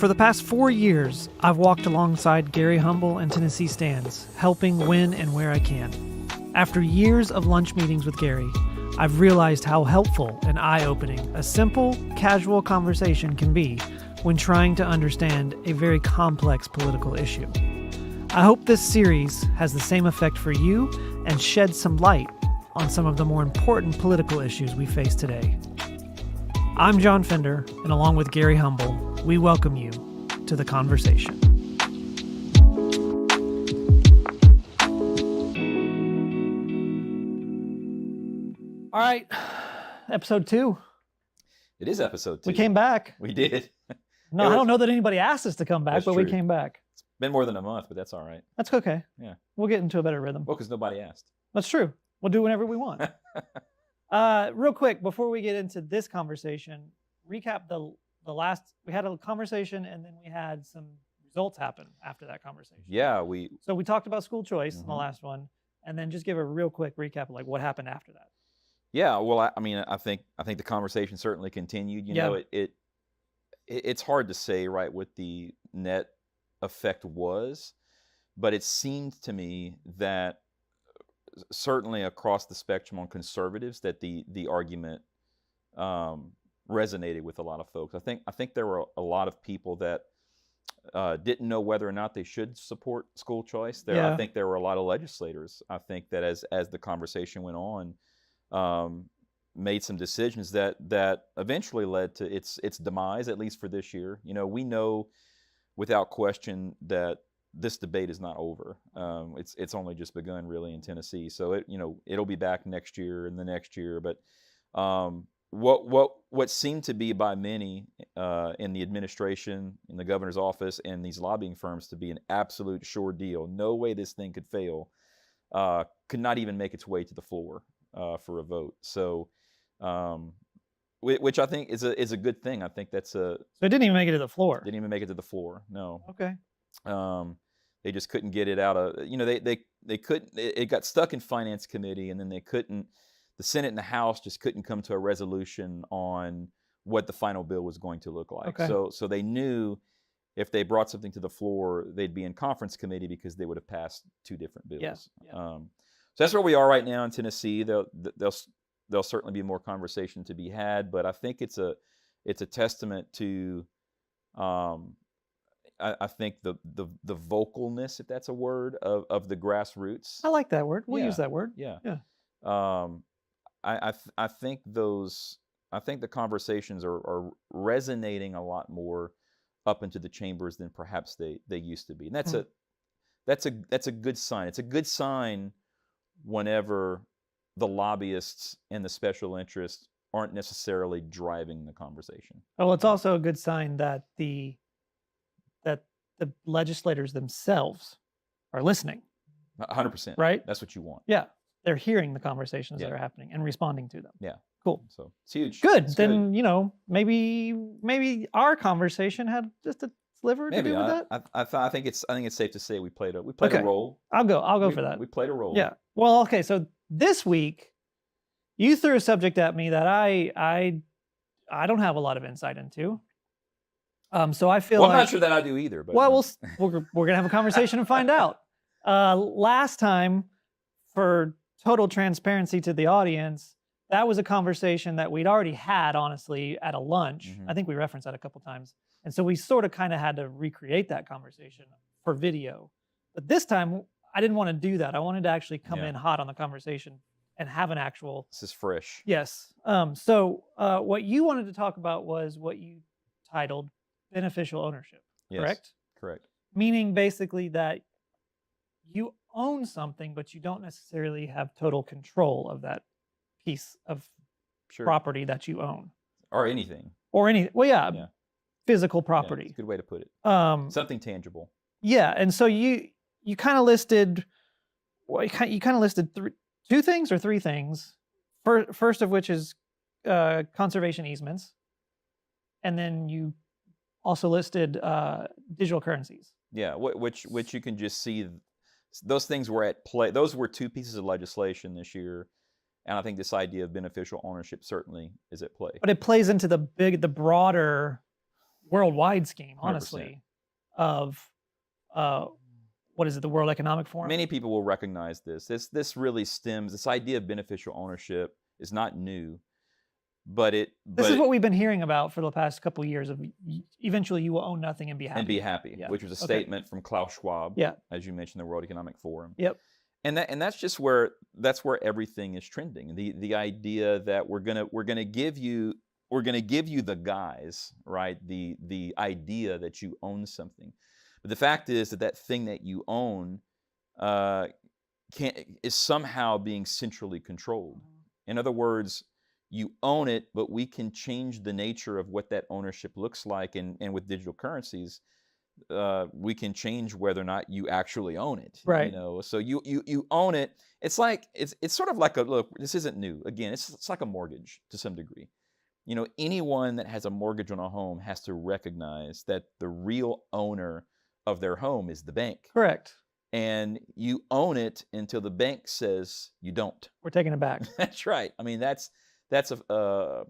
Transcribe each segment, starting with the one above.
For the past 4 years, I've walked alongside Gary Humble and Tennessee Stands, helping when and where I can. After years of lunch meetings with Gary, I've realized how helpful and eye-opening a simple, casual conversation can be when trying to understand a very complex political issue. I hope this series has the same effect for you and sheds some light on some of the more important political issues we face today. I'm John Fender, and along with Gary Humble, we welcome you to the conversation. All right, episode 2. It is episode 2. We came back. We did. No, I don't know that anybody asked us to come back, but true. We came back. It's been more than a month, but that's all right. That's okay. Yeah. We'll get into a better rhythm. Well, because nobody asked. That's true. We'll do whenever we want. Real quick, before we get into this conversation, recap the last, we had a conversation and then we had some results happen after that conversation. Yeah, So we talked about school choice in the last one, and then just give a real quick recap of like what happened after that. Yeah, well, I think the conversation certainly continued. You know, it's hard to say, right, what the net effect was, but it seemed to me that certainly across the spectrum on conservatives that the argument resonated with a lot of folks. I think there were a lot of people that didn't know whether or not they should support school choice. I think there were a lot of legislators. I think that as the conversation went on, made some decisions that eventually led to its demise, at least for this year. You know, we know without question that this debate is not over. It's only just begun really in Tennessee. So it'll be back next year and the next year. But what seemed to be by many in the administration, in the governor's office, and these lobbying firms to be an absolute sure deal, no way this thing could fail, could not even make its way to the floor for a vote. So, which I think is a good thing. I think that's So it didn't even make it to the floor. Didn't even make it to the floor. No. Okay. They just couldn't get it out of. They couldn't. It got stuck in finance committee, and then they couldn't. The Senate and the House just couldn't come to a resolution on what the final bill was going to look like. Okay. So they knew if they brought something to the floor, they'd be in conference committee because they would have passed 2 different bills. Yeah. So that's where we are right now in Tennessee. There'll certainly be more conversation to be had, but I think it's a testament to I think the vocalness, if that's a word, of the grassroots. I like that word. We'll use that word. Yeah. Yeah. I think the conversations are resonating a lot more up into the chambers than perhaps they used to be, and that's a good sign. It's a good sign whenever the lobbyists and the special interests aren't necessarily driving the conversation. Well, it's also a good sign that the legislators themselves are listening. 100%. Right? That's what you want. Yeah. They're hearing the conversations that are happening and responding to them. Yeah. Cool. So it's huge. Good. It's then, good. Maybe our conversation had just a sliver to do with that. I think it's safe to say we played a role. I'll go for that. We played a role. Yeah. Well, okay. So this week, you threw a subject at me that I don't have a lot of insight into. So I feel I'm not sure that I do either. But well, we're gonna have a conversation and find out. Last time, for total transparency to the audience, that was a conversation that we'd already had, honestly, at a lunch. I think we referenced that a couple times. And so we sort of kind of had to recreate that conversation for video. But this time, I didn't want to do that. I wanted to actually come in hot on the conversation and have an actual... This is fresh. Yes. So what you wanted to talk about was what you titled beneficial ownership, correct? Correct. Meaning basically that you own something, but you don't necessarily have total control of that piece of property that you own. Or anything. Physical property. That's a good way to put it. Something tangible. Yeah, and so you kind of listed, two things or 3 things. First of which is conservation easements, and then you also listed digital currencies. Yeah, which you can just see. Those things were at play. Those were 2 pieces of legislation this year, and I think this idea of beneficial ownership certainly is at play. But it plays into the broader worldwide scheme, 100%. honestly, of what is it, the World Economic Forum? Many people will recognize this. This really stems, this idea of beneficial ownership is not new, but this is what we've been hearing about for the past couple of years of eventually you will own nothing and be happy. And be happy, which was a statement from Klaus Schwab, as you mentioned, the World Economic Forum. Yep. And that's just where everything is trending. The idea that we're gonna give you the guise, right? The idea that you own something. But the fact is that thing that you own is somehow being centrally controlled. In other words, you own it, but we can change the nature of what that ownership looks like. And with digital currencies, we can change whether or not you actually own it. Right. So you own it. It's like it's sort of like look. This isn't new. Again, it's like a mortgage to some degree. Anyone that has a mortgage on a home has to recognize that the real owner of their home is the bank. Correct. And you own it until the bank says you don't. We're taking it back. That's right. I mean, that's the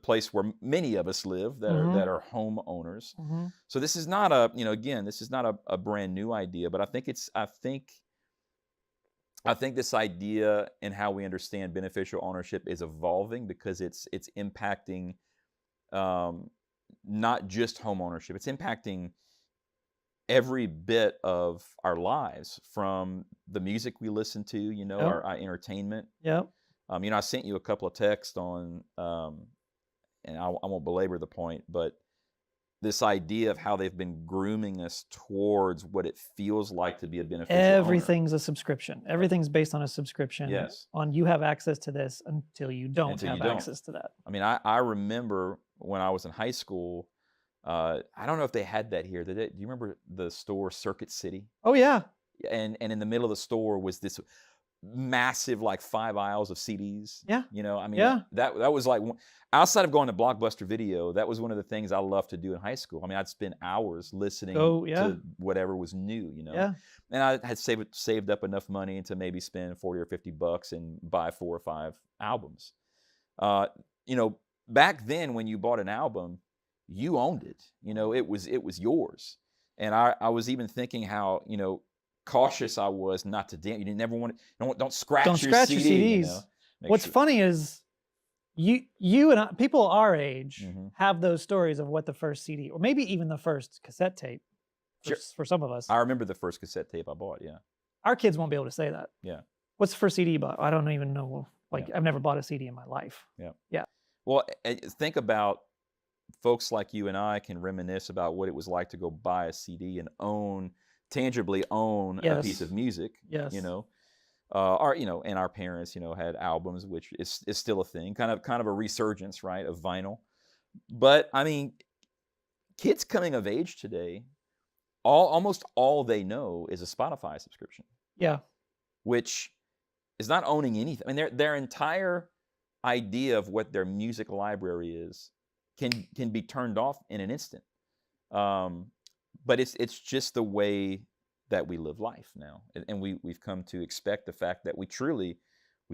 place where many of us live that are home owners. So this is not this is not a brand new idea, but I think this idea and how we understand beneficial ownership is evolving because it's impacting not just home ownership. It's impacting every bit of our lives, from the music we listen to, our entertainment. Yep. I sent you a couple of texts on, and I won't belabor the point, but this idea of how they've been grooming us towards what it feels like to be a beneficial Everything's owner. a subscription. Everything's based on a subscription. Yes. On you have access to this until you don't have access to that. I mean, I remember when I was in high school, I don't know if they had that here. Do you remember the store Circuit City? Oh, yeah. And in the middle of the store was this massive, like 5 aisles of CDs. Yeah. I mean, that was like, outside of going to Blockbuster Video, that was one of the things I loved to do in high school. I mean, I'd spend hours listening to whatever was new, Yeah. And I had saved up enough money to maybe spend $40 or $50 and buy 4 or 5 albums. Back then when you bought an album, you owned it. It was yours. And I was even thinking how, cautious I was not to damn. You didn't never want to. Don't scratch your CDs. What's funny is you and I, people our age have those stories of what the first CD, or maybe even the first cassette tape for some of us. I remember the first cassette tape I bought. Yeah. Our kids won't be able to say that. Yeah. What's the first CD you bought? I don't even know. I've never bought a CD in my life. Yeah. Yeah. Well, think about folks like you and I can reminisce about what it was like to go buy a CD and tangibly own a piece of music. Yes. And our parents, had albums, which is still a thing, kind of a resurgence, right, of vinyl. But I mean, kids coming of age today, almost all they know is a Spotify subscription. Yeah. Which is not owning anything. I mean, their entire idea of what their music library is can be turned off in an instant. But it's just the way that we live life now, and we've come to expect the fact that we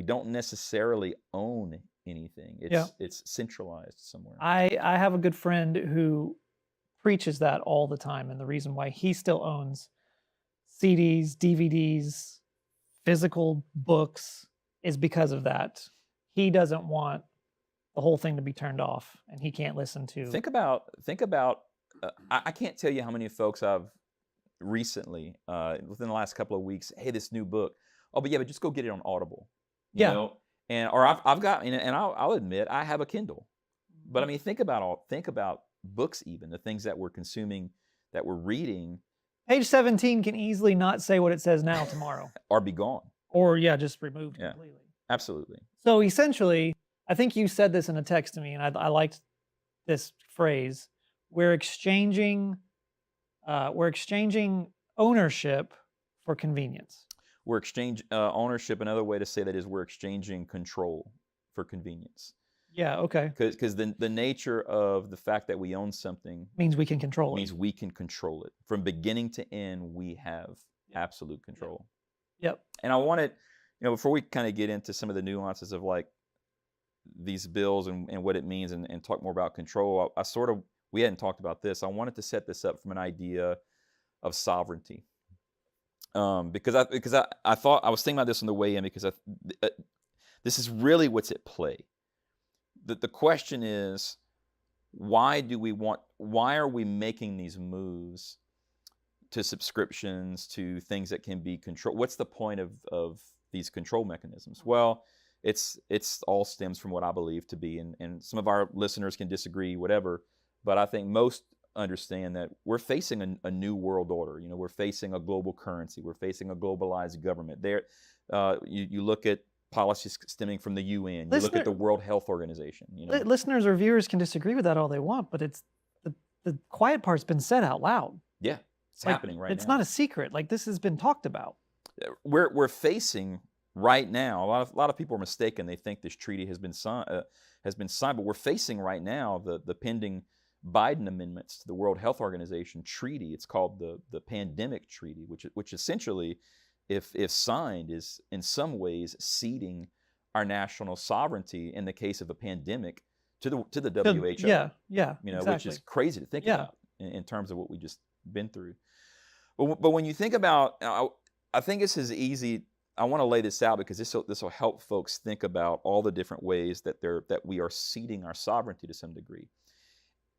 don't necessarily own anything. It's centralized somewhere. I have a good friend who preaches that all the time, and the reason why he still owns CDs, DVDs, physical books is because of that. He doesn't want the whole thing to be turned off, and he can't listen to. Think about. I can't tell you how many folks I've recently, within the last couple of weeks, hey, this new book. Oh, but just go get it on Audible. You know? Or I've got, and I'll admit, I have a Kindle. But I mean, think about books, even the things that we're consuming, that we're reading. Page 17 can easily not say what it says now tomorrow. Or be gone. Or just removed completely. Absolutely. So essentially, I think you said this in a text to me, and I liked this phrase. We're exchanging ownership for convenience. We're exchanging ownership. Another way to say that is we're exchanging control for convenience. Yeah. Okay. Because the nature of the fact that we own something means we can control it. Means we can control it from beginning to end. We have absolute control. Yep. And I wanted, before we kind of get into some of the nuances of like these bills and what it means and talk more about control, I sort of we hadn't talked about this. I wanted to set this up from an idea of sovereignty, because I thought I was thinking about this on the way in, because this is really what's at play. The question is, why are we making these moves to subscriptions, to things that can be controlled? What's the point of these control mechanisms? Well, it's all stems from what I believe to be, and some of our listeners can disagree, whatever, but I think most understand that we're facing a new world order. We're facing a global currency. We're facing a globalized government. You look at policies stemming from the UN. You look at the World Health Organization. Listeners or viewers can disagree with that all they want, but it's the quiet part's been said out loud. Yeah, it's happening right now. It's not a secret. Like, this has been talked about. We're facing right now. A lot of people are mistaken. They think this treaty has been signed, but we're facing right now the pending Biden amendments to the World Health Organization treaty. It's called the Pandemic Treaty, which essentially, if signed, is in some ways ceding our national sovereignty in the case of a pandemic to the WHO. Yeah, exactly. Which is crazy to think about in terms of what we just been through. But when you think about, I think this is easy. I want to lay this out because this will help folks think about all the different ways that we are ceding our sovereignty to some degree.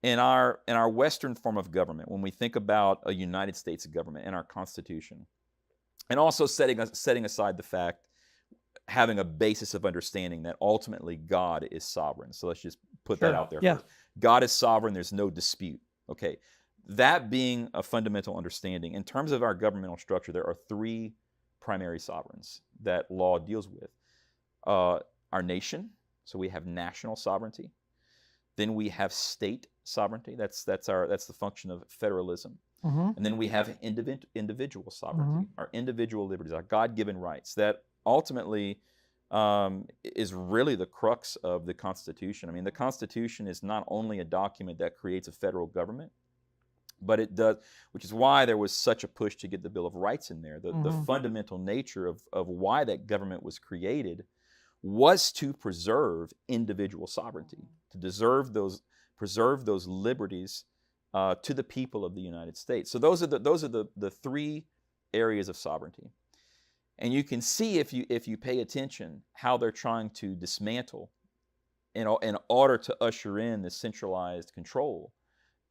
In our Western form of government, when we think about a United States government and our Constitution, and also setting aside the fact, having a basis of understanding that ultimately God is sovereign. So let's just put that out there first. God is sovereign, there's no dispute. Okay. That being a fundamental understanding, in terms of our governmental structure, there are three primary sovereigns that law deals with. Our nation, so we have national sovereignty. Then we have state sovereignty. That's the function of federalism. Mm-hmm. And then we have individual sovereignty, our individual liberties, our God-given rights. That ultimately is really the crux of the Constitution. I mean, the Constitution is not only a document that creates a federal government, but it does, which is why there was such a push to get the Bill of Rights in there. The fundamental nature of why that government was created was to preserve individual sovereignty, to preserve those liberties to the people of the United States. So those are the three areas of sovereignty. And you can see, if you pay attention, how they're trying to dismantle in order to usher in the centralized control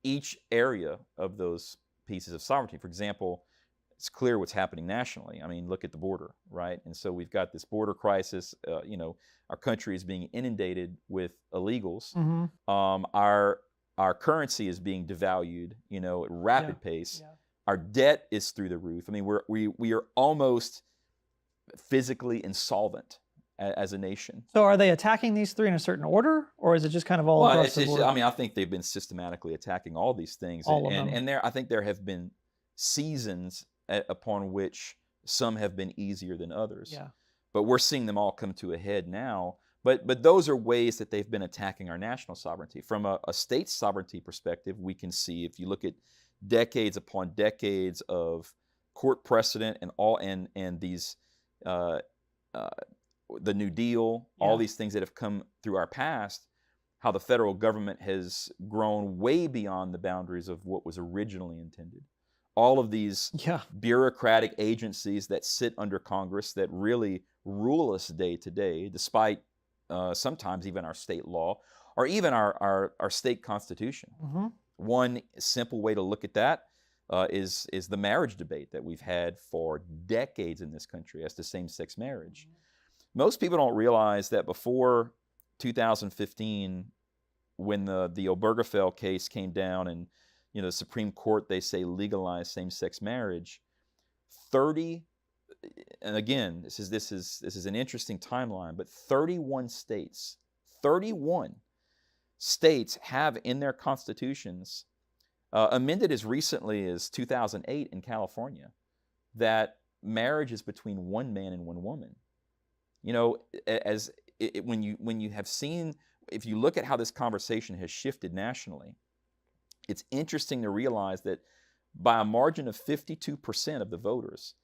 each area of those pieces of sovereignty. For example, it's clear what's happening nationally. I mean, look at the border, right? And so we've got this border crisis. Our country is being inundated with illegals. Mm-hmm. Our currency is being devalued, at rapid pace. Yeah. Our debt is through the roof. I mean, we are almost physically insolvent as a nation. So are they attacking these three in a certain order, or is it just kind of all across the board? I think they've been systematically attacking all these things. And I think there have been seasons upon which some have been easier than others. Yeah. But we're seeing them all come to a head now. But those are ways that they've been attacking our national sovereignty. From a state sovereignty perspective, we can see, if you look at decades upon decades of court precedent and these the New Deal, all these things that have come through our past, how the federal government has grown way beyond the boundaries of what was originally intended. All of these bureaucratic agencies that sit under Congress that really rule us day to day, despite sometimes even our state law or even our state constitution. Mm-hmm. One simple way to look at that is the marriage debate that we've had for decades in this country as to same-sex marriage. Mm-hmm. Most people don't realize that before 2015, when the Obergefell case came down and the Supreme Court, they say, legalized same-sex marriage, 30, and again, this is an interesting timeline, but 31 states have in their constitutions, amended as recently as 2008 in California, that marriage is between one man and one woman. When you have seen, if you look at how this conversation has shifted nationally, it's interesting to realize that by a margin of 52% of the voters,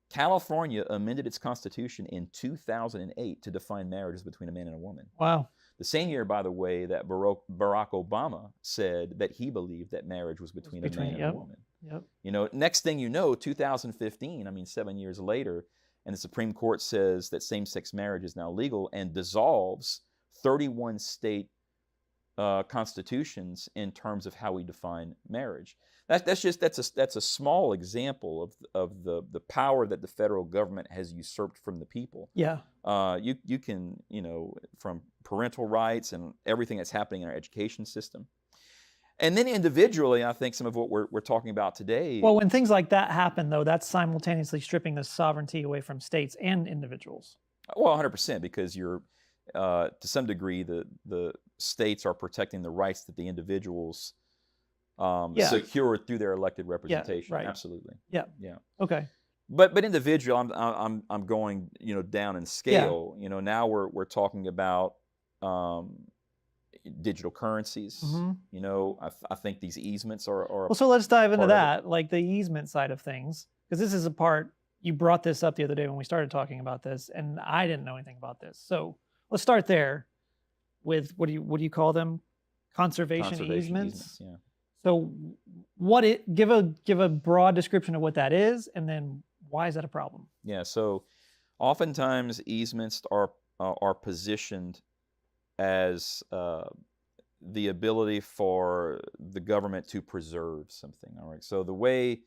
California amended its constitution in 2008 to define marriages between a man and a woman. Wow. The same year, by the way, that Barack Obama said that he believed that marriage was between a man and a woman. Yep. You know, next thing you know, 2015, I mean, 7 years later, and the Supreme Court says that same-sex marriage is now legal and dissolves 31 state constitutions in terms of how we define marriage. That's a small example of the power that the federal government has usurped from the people. Yeah. You can, you know, from parental rights and everything that's happening in our education system. And then individually, I think some of what we're talking about today. Well, when things like that happen, though, that's simultaneously stripping the sovereignty away from states and individuals. Well, 100%, because you're, to some degree, the states are protecting the rights that the individuals secured through their elected representation. Yeah, right. Absolutely. Yeah. Yeah. Okay. But individual, I'm going, you know, down in scale. Yeah. You know, now we're talking about digital currencies. Mm-hmm. You know, I think these easements are. Well, so let's dive into that, like the easement side of things, because this is a part you brought this up the other day when we started talking about this, and I didn't know anything about this. So let's start there with what do you call them? Conservation easements. Yeah. So give a broad description of what that is, and then why is that a problem? Yeah. So oftentimes easements are positioned as the ability for the government to preserve something. All right. So the way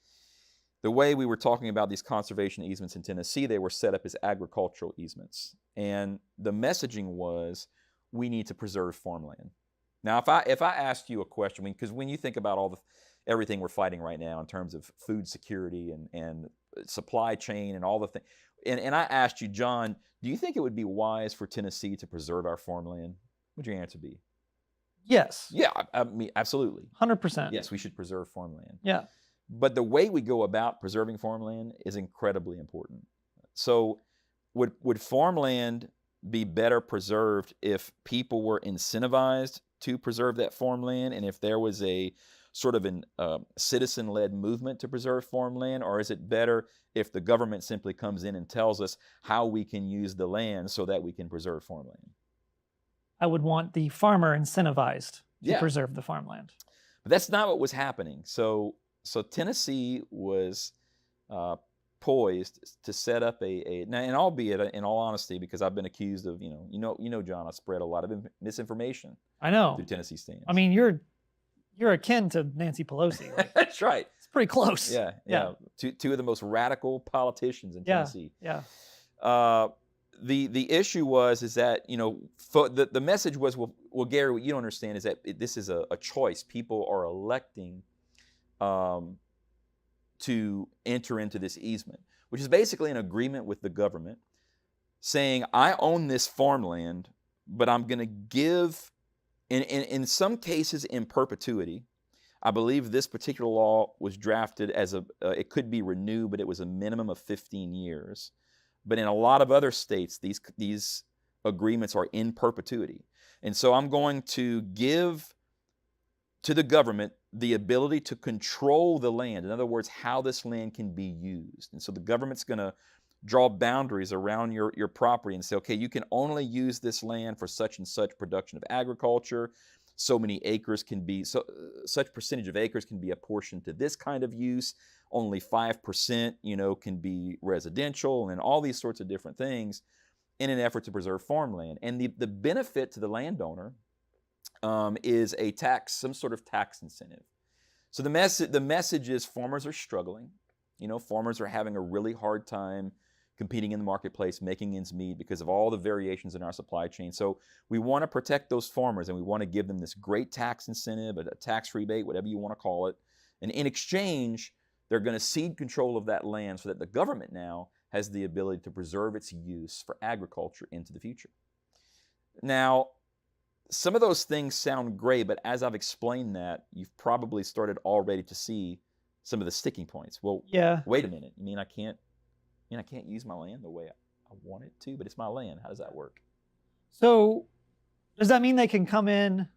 we were talking about these conservation easements in Tennessee, they were set up as agricultural easements, and the messaging was we need to preserve farmland. Now, if I asked you a question, because when you think about everything we're fighting right now in terms of food security and supply chain and all the things, and I asked you, John, do you think it would be wise for Tennessee to preserve our farmland? What would your answer be? Yes. Yeah, I mean, absolutely. 100%. Yes, we should preserve farmland. Yeah. But the way we go about preserving farmland is incredibly important. So would farmland be better preserved if people were incentivized to preserve that farmland, and if there was a sort of a citizen-led movement to preserve farmland, or is it better if the government simply comes in and tells us how we can use the land so that we can preserve farmland? I would want the farmer incentivized to preserve the farmland. But that's not what was happening. So Tennessee was poised to set up now, and albeit in all honesty, because I've been accused of, you know, John, I spread a lot of misinformation. I know. Through Tennessee stands. I mean, you're akin to Nancy Pelosi. Like, that's right. It's pretty close. Yeah. Two of the most radical politicians in Tennessee. Yeah. The issue is that, you know, the message was, well, Gary, what you don't understand is that this is a choice. People are electing to enter into this easement, which is basically an agreement with the government saying, I own this farmland, but I'm going to give, in some cases, in perpetuity. I believe this particular law was drafted as it could be renewed, but it was a minimum of 15 years. But in a lot of other states, these agreements are in perpetuity. And so I'm going to give to the government the ability to control the land. In other words, how this land can be used. And so the government's going to draw boundaries around your property and say, okay, you can only use this land for such and such production of agriculture. So many acres can be, such percentage of acres can be apportioned to this kind of use. Only 5%, you know, can be residential, and all these sorts of different things in an effort to preserve farmland. And the benefit to the landowner is a tax, some sort of tax incentive. So the message is farmers are struggling. You know, farmers are having a really hard time competing in the marketplace, making ends meet because of all the variations in our supply chain. So we want to protect those farmers, and we want to give them this great tax incentive, a tax rebate, whatever you want to call it. And in exchange, they're going to cede control of that land so that the government now has the ability to preserve its use for agriculture into the future. Now, some of those things sound great, but as I've explained that, you've probably started already to see some of the sticking points. Well, wait a minute. You mean I can't use my land the way I want it to, but it's my land. How does that work? So does that mean they can come in?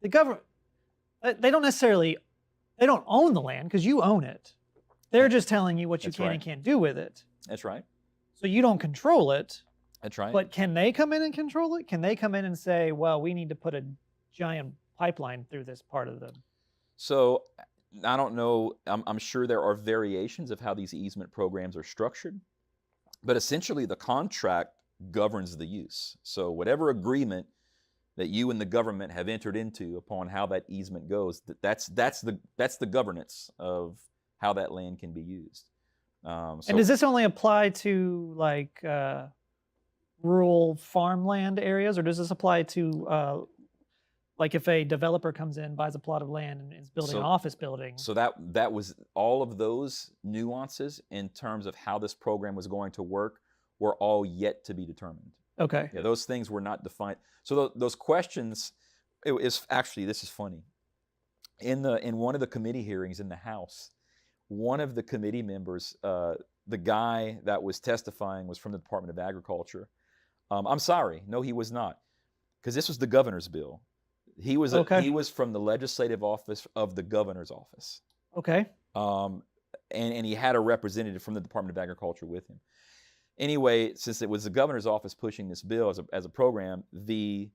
The government, they don't own the land because you own it. They're just telling you what you can and can't do with it. That's right. So you don't control it. That's right. But can they come in and control it? Can they come in and say, well, we need to put a giant pipeline through this part of the... So I don't know. I'm sure there are variations of how these easement programs are structured, but essentially the contract governs the use. So whatever agreement that you and the government have entered into upon how that easement goes, that's the governance of how that land can be used. And does this only apply to like rural farmland areas, or does this apply to like if a developer comes in, buys a plot of land and is building an office building? So that was all of those nuances in terms of how this program was going to work were all yet to be determined. Okay. Yeah, those things were not defined. So those questions, this is funny. In one of the committee hearings in the House, one of the committee members, the guy that was testifying was from the Department of Agriculture. I'm sorry, no, he was not, because this was the governor's bill. He was he was from the legislative office of the governor's office. Okay. And he had a representative from the Department of Agriculture with him. Anyway, since it was the governor's office pushing this bill as a program, the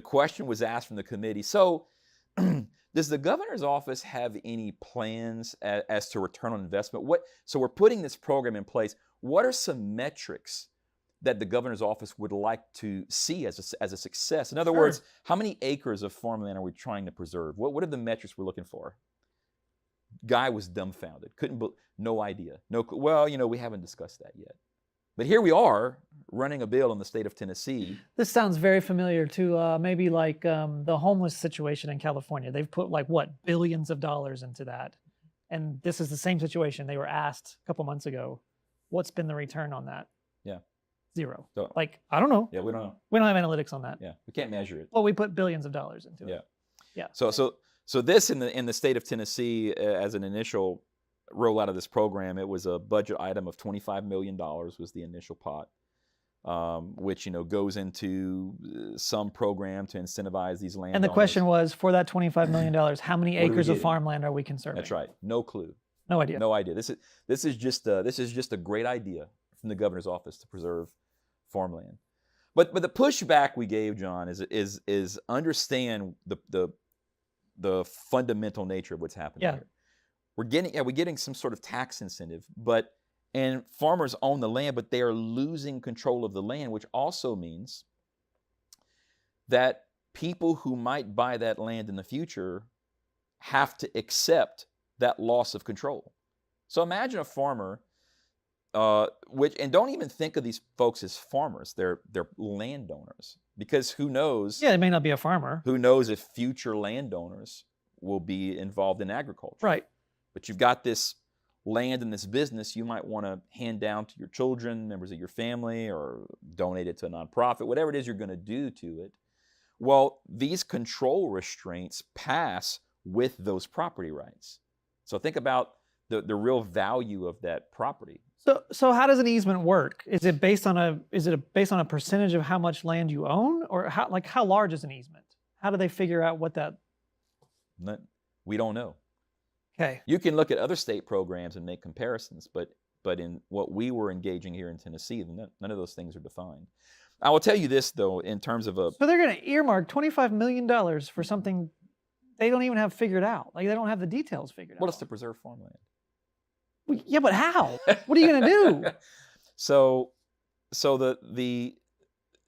question was asked from the committee. So, does the governor's office have any plans as to return on investment? So we're putting this program in place. What are some metrics that the governor's office would like to see as a success? In other words, how many acres of farmland are we trying to preserve? What are the metrics we're looking for? Guy was dumbfounded. No idea. Well, we haven't discussed that yet. But here we are running a bill in the state of Tennessee. This sounds very familiar to maybe like the homeless situation in California. They've put like billions of dollars into that. And this is the same situation. They were asked a couple months ago, what's been the return on that? Yeah. 0. So, I don't know. Yeah, we don't know. We don't have analytics on that. Yeah, we can't measure it. Well, we put billions of dollars into it. Yeah. So this in the state of Tennessee, as an initial rollout of this program, it was a budget item of $25 million was the initial pot, which goes into some program to incentivize these landowners. And the question was, for that $25 million, how many acres of farmland are we conserving? That's right. No clue. No idea. No idea. This is just a great idea from the governor's office to preserve farmland. But the pushback we gave, John, is understand the fundamental nature of what's happening here. We're getting some sort of tax incentive, and farmers own the land, but they are losing control of the land, which also means that people who might buy that land in the future have to accept that loss of control. So imagine a farmer, and don't even think of these folks as farmers. They're landowners, because who knows? Yeah, they may not be a farmer. Who knows if future landowners will be involved in agriculture? Right. But you've got this land and this business you might want to hand down to your children, members of your family, or donate it to a nonprofit, whatever it is you're going to do to it. Well, these control restraints pass with those property rights. So think about the real value of that property. So how does an easement work? Is it based on a percentage of how much land you own, or how large is an easement? How do they figure out what that? We don't know. Okay. You can look at other state programs and make comparisons, but in what we were engaging here in Tennessee, none of those things are defined. I will tell you this, though, in terms of So they're going to earmark $25 million for something they don't even have figured out. Like, they don't have the details figured out. Well, it's to preserve farmland. Well, yeah, but how? What are you going to do? So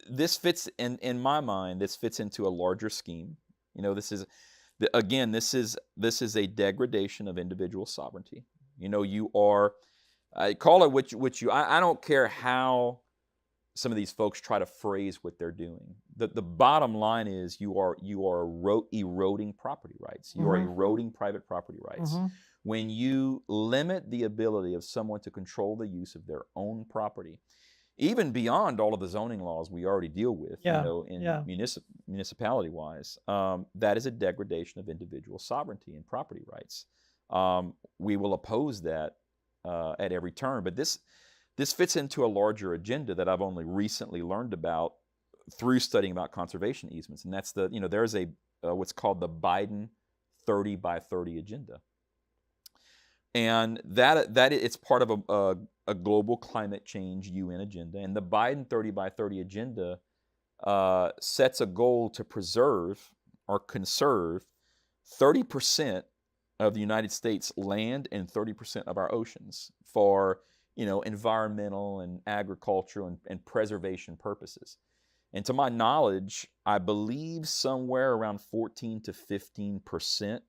this fits in my mind. This fits into a larger scheme. This is a degradation of individual sovereignty. I call it which I don't care how some of these folks try to phrase what they're doing. The bottom line is you are eroding property rights. You are eroding private property rights. When you limit the ability of someone to control the use of their own property, even beyond all of the zoning laws we already deal with, municipality-wise, that is a degradation of individual sovereignty and property rights. We will oppose that at every turn, but this fits into a larger agenda that I've only recently learned about through studying about conservation easements, and that's there's what's called the Biden 30 by 30 agenda. And that it's part of a global climate change UN agenda. And the Biden 30 by 30 agenda sets a goal to preserve or conserve 30% of the United States land and 30% of our oceans for, environmental and agricultural and preservation purposes. And to my knowledge, I believe somewhere around 14 to 15%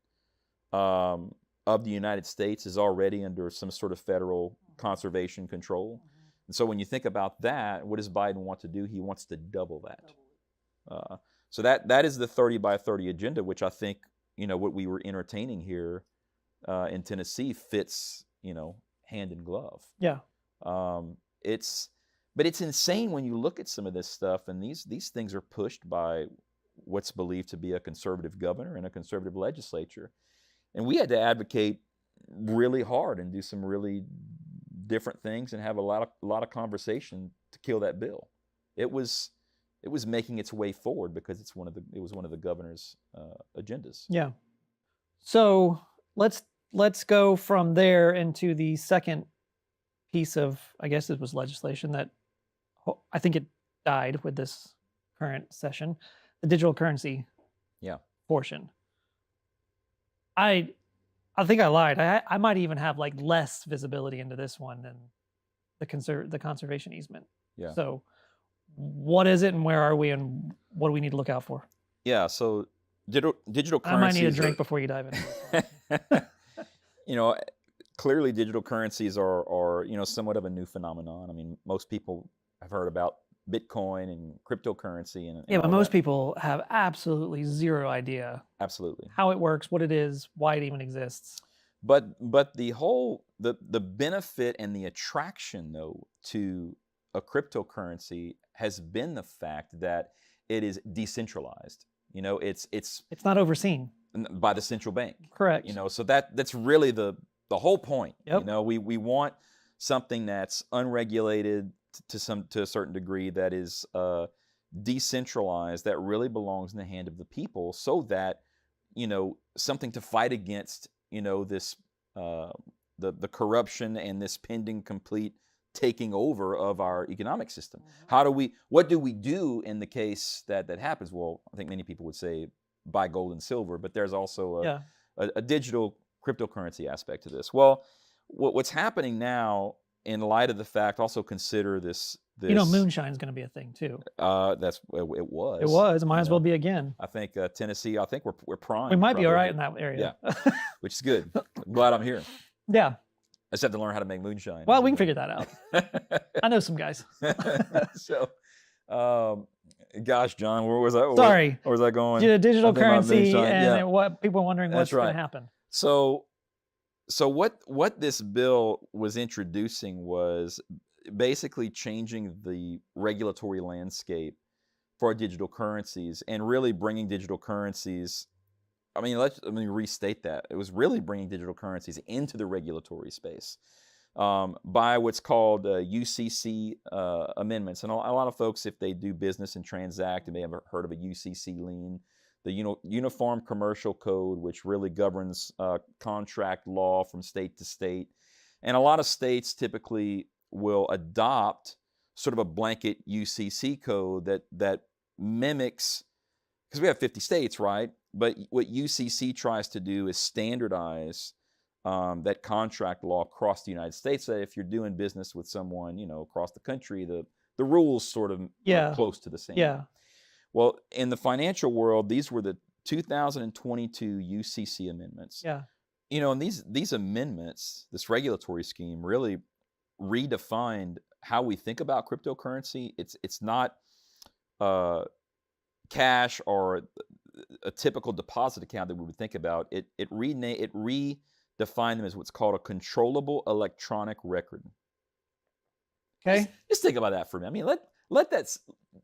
of the United States is already under some sort of federal conservation control. And so when you think about that, what does Biden want to do? He wants to double that. So that is the 30 by 30 agenda, which I think, what we were entertaining here in Tennessee fits, hand in glove. Yeah. But it's insane when you look at some of this stuff, and these things are pushed by what's believed to be a conservative governor and a conservative legislature. And we had to advocate really hard and do some really different things and have a lot of conversation to kill that bill. It was making its way forward because it was one of the governor's agendas. Yeah. So let's go from there into the second piece of, I guess it was legislation that I think it died with this current session, the digital currency portion. I think I lied. I might even have like less visibility into this one than the conservation easement. Yeah. So what is it and where are we and what do we need to look out for? Yeah. So digital currency. I might need a drink before you dive in. Clearly digital currencies are somewhat of a new phenomenon. I mean, most people have heard about Bitcoin and cryptocurrency and but most people have absolutely zero idea absolutely how it works, what it is, why it even exists. But the benefit and the attraction though to a cryptocurrency has been the fact that it is decentralized. It's not overseen by the central bank. Correct. So that's really the whole point. Yep. We want something that's unregulated to a certain degree, that is decentralized, that really belongs in the hand of the people, so that something to fight against this the corruption and this pending complete taking over of our economic system. What do we do in the case that happens? Well, I think many people would say buy gold and silver, but there's also a digital cryptocurrency aspect to this. Well, what's happening now, in light of the fact, also consider this. Moonshine's going to be a thing too. It was. It was. It might as well be again. I think Tennessee. I think we're primed. We might be all right in that area. Yeah, which is good. I'm glad I'm here. Yeah. I just have to learn how to make moonshine. Well, we can figure that out. I know some guys. So, gosh, John, where was that? Sorry. Where was I going? Digital currency and what people are wondering what's going to happen. So what this bill was introducing was basically changing the regulatory landscape for digital currencies and really bringing digital currencies. I mean, let me restate that. It was really bringing digital currencies into the regulatory space by what's called UCC amendments. And a lot of folks, if they do business and transact, they may have heard of a UCC lien. The Uniform Commercial Code, which really governs contract law from state to state. And a lot of states typically will adopt sort of a blanket UCC code that mimics, because we have 50 states, right? But what UCC tries to do is standardize that contract law across the United States, so that if you're doing business with someone, across the country, the rules sort of are close to the same. Yeah. Well, in the financial world, these were the 2022 UCC amendments. Yeah. And these amendments, this regulatory scheme, really redefined how we think about cryptocurrency. It's not cash or a typical deposit account that we would think about. It redefined them as what's called a controllable electronic record. Okay. Just think about that for a minute. I mean, let that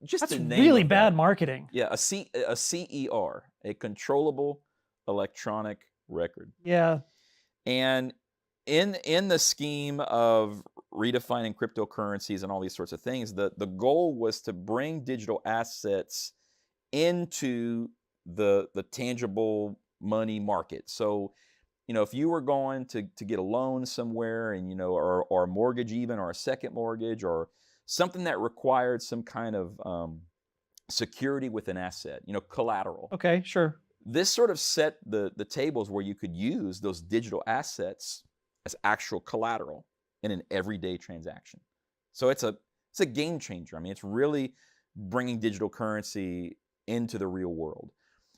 just. That's the name really of bad that. marketing. Yeah, a CER, a controllable electronic record. Yeah. And in the scheme of redefining cryptocurrencies and all these sorts of things, the goal was to bring digital assets into the tangible money market. So if you were going to get a loan somewhere, and or a mortgage, even, or a second mortgage, or something that required some kind of security with an asset, collateral. Okay, sure. This sort of set the tables where you could use those digital assets as actual collateral in an everyday transaction. So it's a game changer. I mean, it's really bringing digital currency into the real world.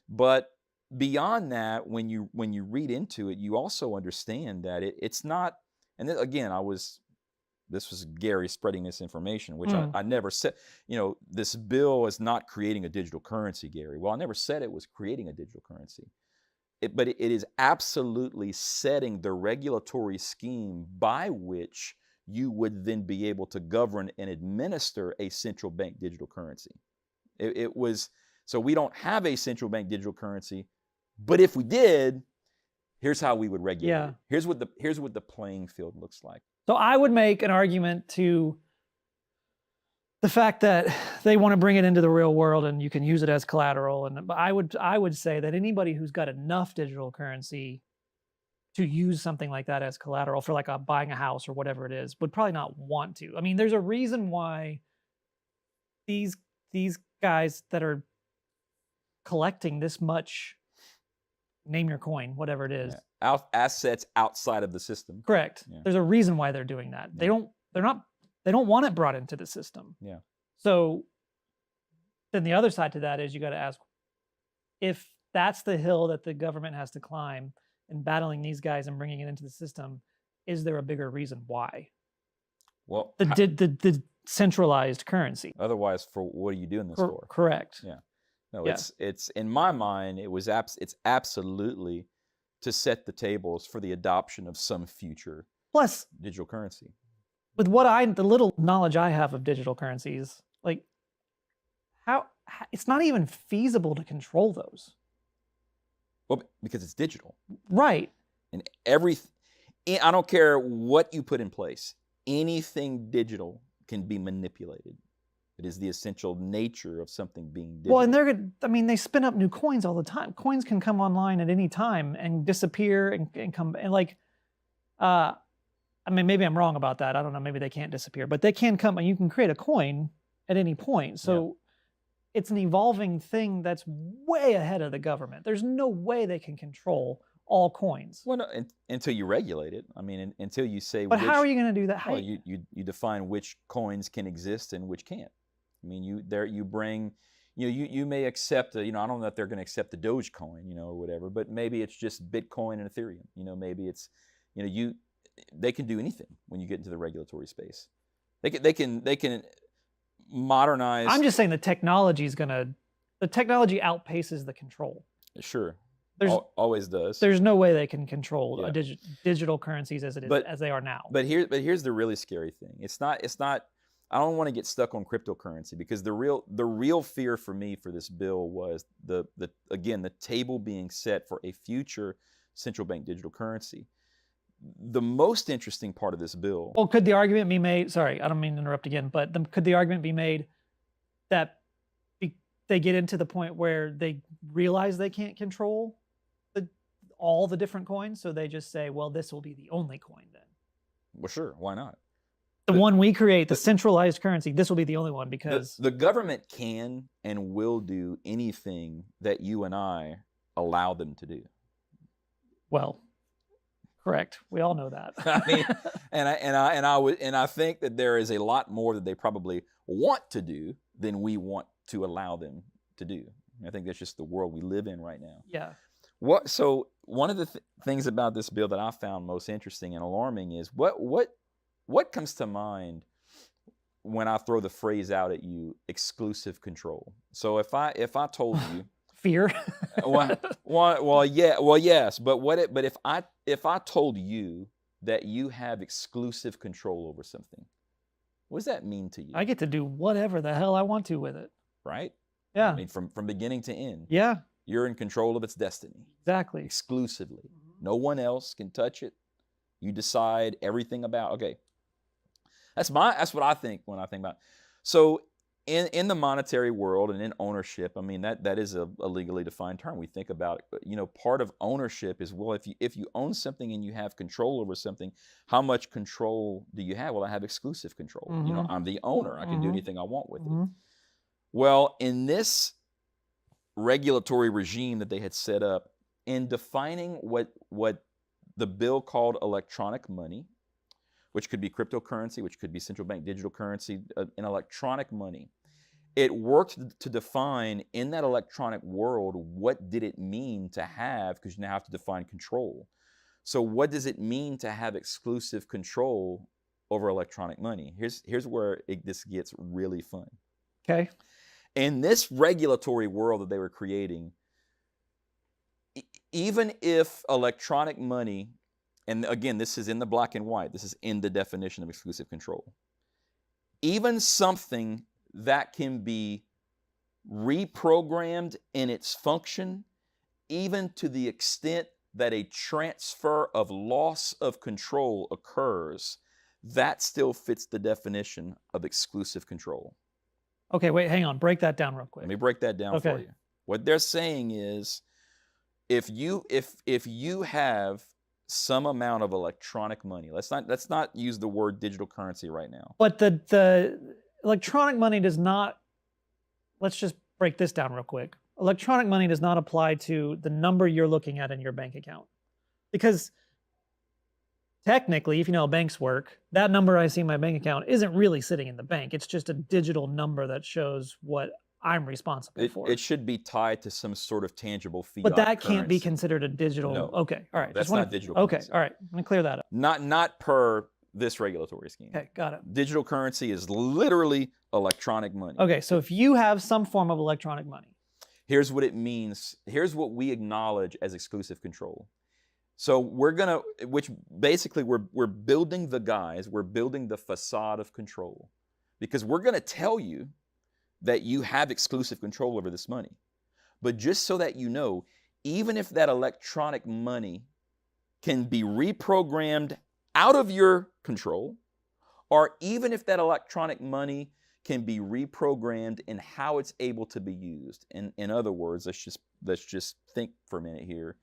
But beyond that, when you read into it, you also understand that it's not. And again, this was Gary spreading this information, which I never said. This bill is not creating a digital currency, Gary. Well, I never said it was creating a digital currency. But it is absolutely setting the regulatory scheme by which you would then be able to govern and administer a central bank digital currency. It was, so we don't have a central bank digital currency, but if we did, here's how we would regulate it. Here's what the playing field looks like. So I would make an argument to the fact that they want to bring it into the real world and you can use it as collateral. But I would say that anybody who's got enough digital currency to use something like that as collateral for like buying a house or whatever it is would probably not want to. I mean, there's a reason why these guys that are collecting this much, name your coin, whatever it is, assets outside of the system. Correct. Yeah. There's a reason why they're doing that. Yeah. They don't want it brought into the system. Yeah. So then the other side to that is you got to ask, if that's the hill that the government has to climb in battling these guys and bringing it into the system, is there a bigger reason why? Well, the centralized currency. Otherwise, for what are you doing this for? Correct. Yeah. No, it's in my mind, it's absolutely to set the tables for the adoption of some future plus digital currency. With the little knowledge I have of digital currencies, like how it's not even feasible to control those. Well, because it's digital. Right. And I don't care what you put in place, anything digital can be manipulated. It is the essential nature of something being digital. Well, and they spin up new coins all the time. Coins can come online at any time and disappear and come, and maybe I'm wrong about that. I don't know. Maybe they can't disappear, but they can come, and you can create a coin at any point. So it's an evolving thing that's way ahead of the government. There's no way they can control all coins. Well, no, until you regulate it. I mean, until you say. But how are you going to do that? Well, you define which coins can exist and which can't. I mean, you may accept I don't know if they're going to accept the Dogecoin, or whatever, but maybe it's just Bitcoin and Ethereum. Maybe it's, they can do anything when you get into the regulatory space. They can modernize. I'm just saying the technology outpaces the control. Sure. Always does. There's no way they can control digital currencies as they are now. But here's the really scary thing. It's not. I don't want to get stuck on cryptocurrency, because the real fear for me for this bill was the table being set for a future central bank digital currency. The most interesting part of this bill. Well, could the argument be made? Sorry, I don't mean to interrupt again, but could the argument be made that they get into the point where they realize they can't control all the different coins, so they just say, well, this will be the only coin then? Well, sure, why not? The one we create, the centralized currency, this will be the only one, because the government can and will do anything that you and I allow them to do. Well, correct. We all know that. I mean, and I think that there is a lot more that they probably want to do than we want to allow them to do. I think that's just the world we live in right now. Yeah. So one of the things about this bill that I found most interesting and alarming is what comes to mind when I throw the phrase out at you, exclusive control. So if I told you fear. well, yes, but if I told you that you have exclusive control over something, what does that mean to you? I get to do whatever the hell I want to with it. Right? Yeah. I mean, from beginning to end. Yeah. You're in control of its destiny. Exactly. Exclusively. No one else can touch it. You decide everything about. Okay. That's what I think when I think about it. So in the monetary world and in ownership, I mean, that is a legally defined term. We think about, part of ownership is, well, if you own something and you have control over something, how much control do you have? Well, I have exclusive control. I'm the owner. I can do anything I want with it. Well, in this regulatory regime that they had set up, in defining what the bill called electronic money, which could be cryptocurrency, which could be central bank digital currency, an electronic money, it worked to define in that electronic world, what did it mean to have, because you now have to define control. So what does it mean to have exclusive control over electronic money? Here's where this gets really fun. Okay. In this regulatory world that they were creating, even if electronic money, and again, this is in the black and white, this is in the definition of exclusive control, even something that can be reprogrammed in its function, even to the extent that a transfer of loss of control occurs, that still fits the definition of exclusive control. Okay, wait, hang on. Break that down real quick. Let me break that down for you. What they're saying is, if you have some amount of electronic money, let's not use the word digital currency right now. But the electronic money does not, let's just break this down real quick. Electronic money does not apply to the number you're looking at in your bank account. Because technically, if you know how banks work, that number I see in my bank account isn't really sitting in the bank. It's just a digital number that shows what I'm responsible for. It should be tied to some sort of tangible fiat But that currency. can't be considered a digital. No. Okay, all right. That's not digital Okay, currency. all right. I'm going to clear that up. Not per this regulatory scheme. Okay, got it. Digital currency is literally electronic money. Okay, so if you have some form of electronic money. Here's what it means. Here's what we acknowledge as exclusive control. So which basically we're building the guise, we're building the facade of control, because we're gonna tell you that you have exclusive control over this money. But just so that you know, even if that electronic money can be reprogrammed out of your control, or even if that electronic money can be reprogrammed in how it's able to be used. In other words, let's just think for a minute here.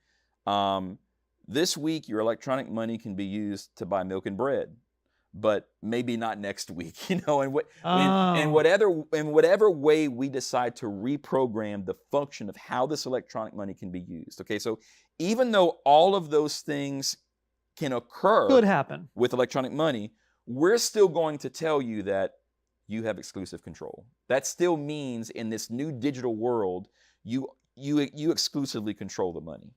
This week, your electronic money can be used to buy milk and bread, but maybe not next week. In whatever way we decide to reprogram the function of how this electronic money can be used. Okay, so even though all of those things can occur, could happen with electronic money, we're still going to tell you that you have exclusive control. That still means in this new digital world, you exclusively control the money.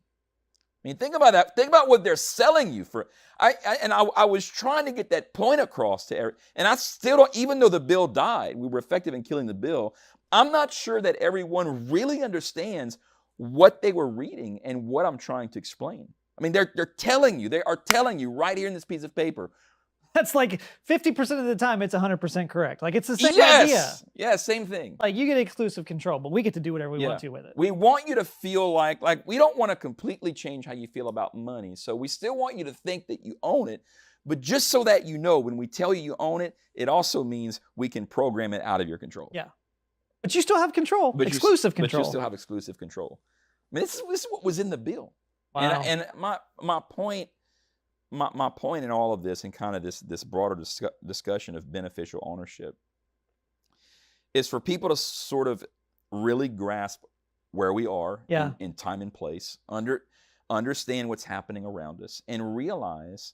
I mean, think about that. Think about what they're selling you for. I was trying to get that point across to Eric, and I still don't, even though the bill died, we were effective in killing the bill, I'm not sure that everyone really understands what they were reading and what I'm trying to explain. I mean, they are telling you right here in this piece of paper. That's like 50% of the time it's 100% correct. Like it's the same idea. Yeah, same thing. Like you get exclusive control, but we get to do whatever we want to with it. We want you to feel like we don't want to completely change how you feel about money. So we still want you to think that you own it. But just so that you know, when we tell you own it, it also means we can program it out of your control. Yeah. But you still have control, exclusive control. But you still have exclusive control. I mean, this is what was in the bill. Wow. And my point in all of this, and kind of this broader discussion of beneficial ownership, is for people to sort of really grasp where we are in time and place, understand what's happening around us, and realize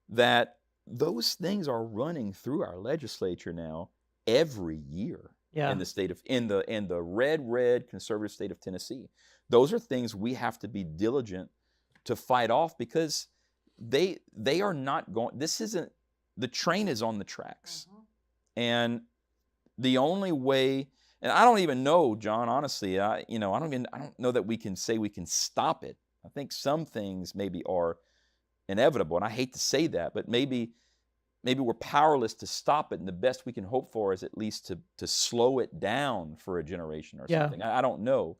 that those things are running through our legislature now every year in the state of in the red conservative state of Tennessee. Those are things we have to be diligent to fight off, because they are not going. This isn't, the train is on the tracks, and the only way. And I don't even know, John. Honestly, I don't know that we can say we can stop it. I think some things maybe are inevitable, and I hate to say that, but maybe we're powerless to stop it, and the best we can hope for is at least to slow it down for a generation or something. I don't know.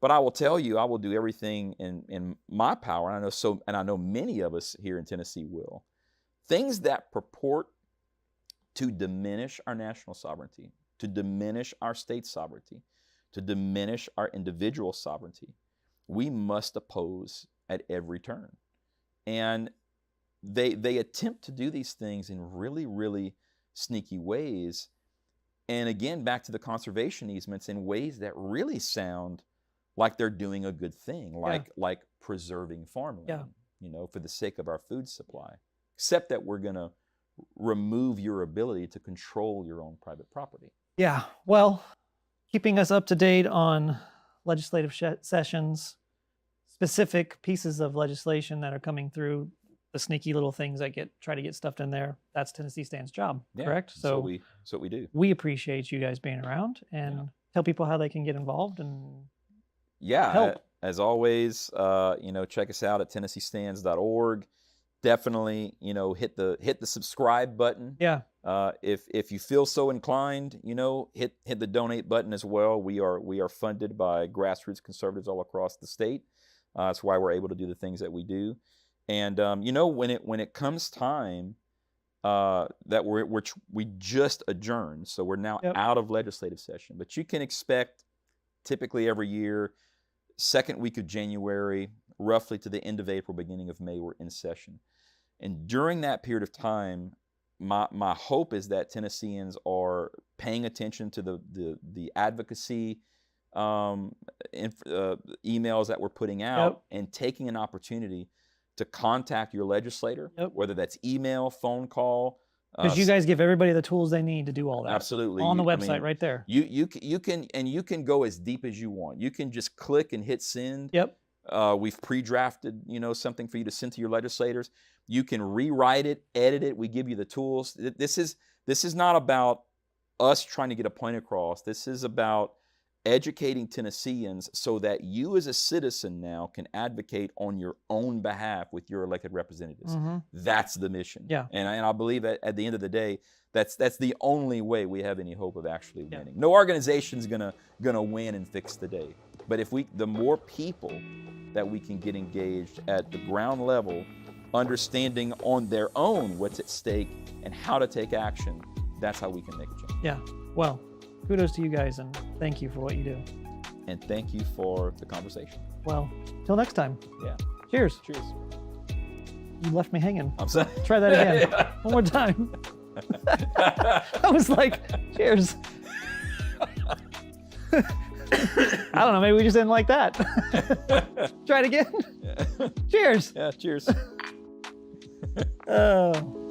But I will tell you, I will do everything in my power, and I know many of us here in Tennessee will. Things that purport to diminish our national sovereignty, to diminish our state sovereignty, to diminish our individual sovereignty, we must oppose at every turn. And they attempt to do these things in really, really sneaky ways. And again, back to the conservation easements, in ways that really sound like they're doing a good thing, like preserving farmland, for the sake of our food supply, except that we're going to remove your ability to control your own private property. Yeah, well, keeping us up to date on legislative sessions, specific pieces of legislation that are coming through, the sneaky little things that try to get stuffed in there, that's Tennessee Stand's job, correct? So what we do. We appreciate you guys being around, and tell people how they can get involved and help. As always, check us out at TennesseeStands.org. Definitely, hit the subscribe button. Yeah. If you feel so inclined, hit the donate button as well. We are funded by grassroots conservatives all across the state. That's why we're able to do the things that we do. And when it comes time that we just adjourned, so we're now out of legislative session, but you can expect typically every year, second week of January, roughly to the end of April, beginning of May, we're in session. And during that period of time, my hope is that Tennesseans are paying attention to the advocacy emails that we're putting out and taking an opportunity to contact your legislator, whether that's email, phone call. Because you guys give everybody the tools they need to do all that. Absolutely. On the website right there. You can go as deep as you want. You can just click and hit send. Yep. We've pre-drafted, something for you to send to your legislators. You can rewrite it, edit it. We give you the tools. This is not about us trying to get a point across. This is about educating Tennesseans so that you as a citizen now can advocate on your own behalf with your elected representatives. Mm-hmm. That's the mission. Yeah. And I believe that at the end of the day, that's the only way we have any hope of actually winning. No organization's gonna win and fix the day. But the more people that we can get engaged at the ground level, understanding on their own what's at stake and how to take action, that's how we can make a change. Yeah. Well, kudos to you guys, and thank you for what you do. And thank you for the conversation. Well, till next time. Yeah. Cheers. Cheers. You left me hanging. I'm sorry. Try that again. One more time. I was like, cheers. I don't know, maybe we just didn't like that. Try it again. Yeah. Cheers. Yeah, cheers. Oh.